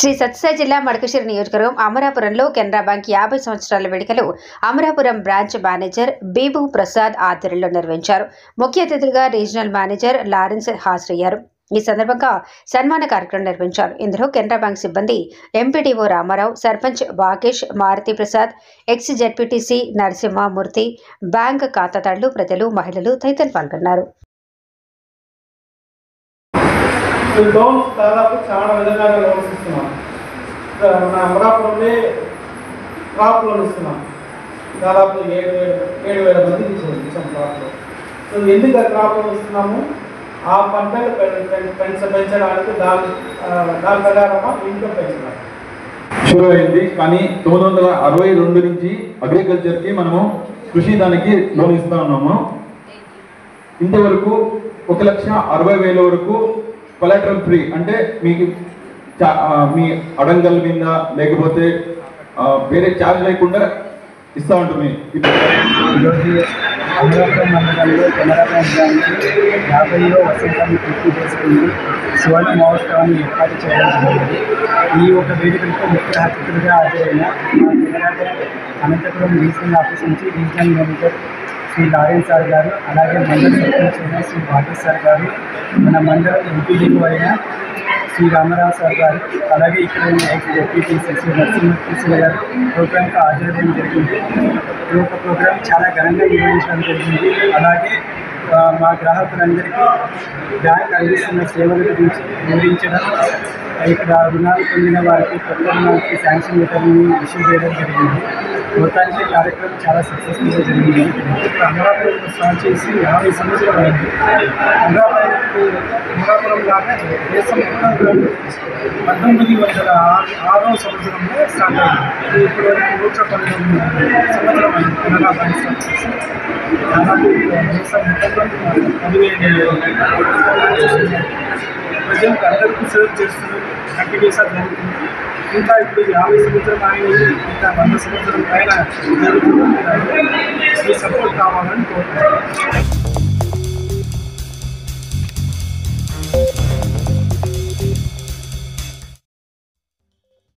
శ్రీ సత్యసాయి జిల్లా మడకశిర నియోజకవర్గం అమరాపురంలో కెనరా బ్యాంక్ 50 సంవత్సరాల వేడుకలు అమరాపురం బ్రాంచ్ మేనేజర్ బీబు ప్రసాద్ ఆధ్వర్యంలో నిర్వహించారు. ముఖ్య అతిథులుగా రీజనల్ మేనేజర్ లారెన్స్ హాజరయ్యారు. ఈ సందర్భంగా సన్మాన కార్యక్రమం నిర్వహించారు. ఇందులో కెనరా బ్యాంక్ సిబ్బంది, MPDO Ramarao, sarpanch Vakesh, Maruthi Prasad, ex ZPTC Narasimhamurthy, bank ఖాతాదారులు, ప్రజలు, మహిళలు తదితరులు పాల్గొన్నారు. లోన్స్ దాదాపు చాలా విధంగా లోన్స్ ఇస్తున్నాం. మన అమరాపురంలో క్రాప్ లోన్ ఇస్తున్నాం. దాదాపు 7,000 మందికి ఇచ్చాం క్రాప్ లోన్. సో ఎందుకు ఆ క్రాప్ లోన్ ఇస్తున్నాము? ఆ పంటలు పెంచడానికి దాని ప్రకారమా ఇన్కమ్ పెంచడానికి షురూ అయింది. కానీ 962 నుంచి అగ్రికల్చర్కి మనము కృషి దానికి లోన్ ఇస్తా ఉన్నాము. ఇంతవరకు 1,60,000 వరకు కొలాటరల్ ఫ్రీ, అంటే మీకు మీ అడంగల్ మీద లేకపోతే వేరే ఛార్జ్ లేకుండా ఇస్తూ ఉంటుంది. అమరాపురం మండలంలో కెనరా బ్యాంక్ 50వ వసంతాన్ని పూర్తి చేసుకుంది సువర్ణ మహోత్సవాన్ని ఏర్పాటు చేయడం జరిగింది. ఈ ఒక వేదికలకు ముఖ్య అతిథులుగా హాజరైన Canara bank Anantapur regional office నుంచి regional manager Shri Lawrence sir గారు, అలాగే మండల సర్పంచ్ అయిన శ్రీ వాకేష్ సార్ గారు, మన మండల ఎంపీడీఓ అయిన శ్రీ రామారావు సార్ గారు, అలాగే ఇక్కడ ఉన్న ఎక్స్ జెడ్పీటీసీ శ్రీ నరసింహమూర్తి గారు ప్రోగ్రాంకి హాజరయ్యడం జరిగింది. ఈ యొక్క ప్రోగ్రాం చాలా ఘనంగా నిర్వహించడం జరిగింది. అలాగే మా గ్రాహకులందరికీ బ్యాంక్ అందిస్తున్న సేవల గురించి వివరించడం, ఇక్కడ రుణాలు పొందిన వారికి కొత్త రుణాలకి శాంక్షన్ లెటర్ని ఇష్యూ చేయడం జరిగింది. మొత్తానికి కార్యక్రమం చాలా సక్సెస్ఫుల్గా జరిగింది. అమరాపురం స్టార్ట్ చేసి 50 సంవత్సరాలు అయింది. అమరాపురం లాగా దేశం మొత్తం 1906వ సంవత్సరంలో స్టార్ట్ అయింది. ఇప్పుడు 119 సంవత్సరం అయింది కెనరా బ్యాంక్ స్టార్ట్ చేసి. దాదాపు దేశం మొత్తంలో 15,000 ప్రజలకు అందరికీ సర్వ్ చేస్తున్నారు. కంటిన్యూస్గా జరుగుతుంది. ఇంకా ఇప్పుడు 50 సంవత్సరం అయింది, ఇంకా 100 సంవత్సరం పైన జరుగుతుంది. మీ సపోర్ట్ కావాలని కోరుకుంటున్నాను.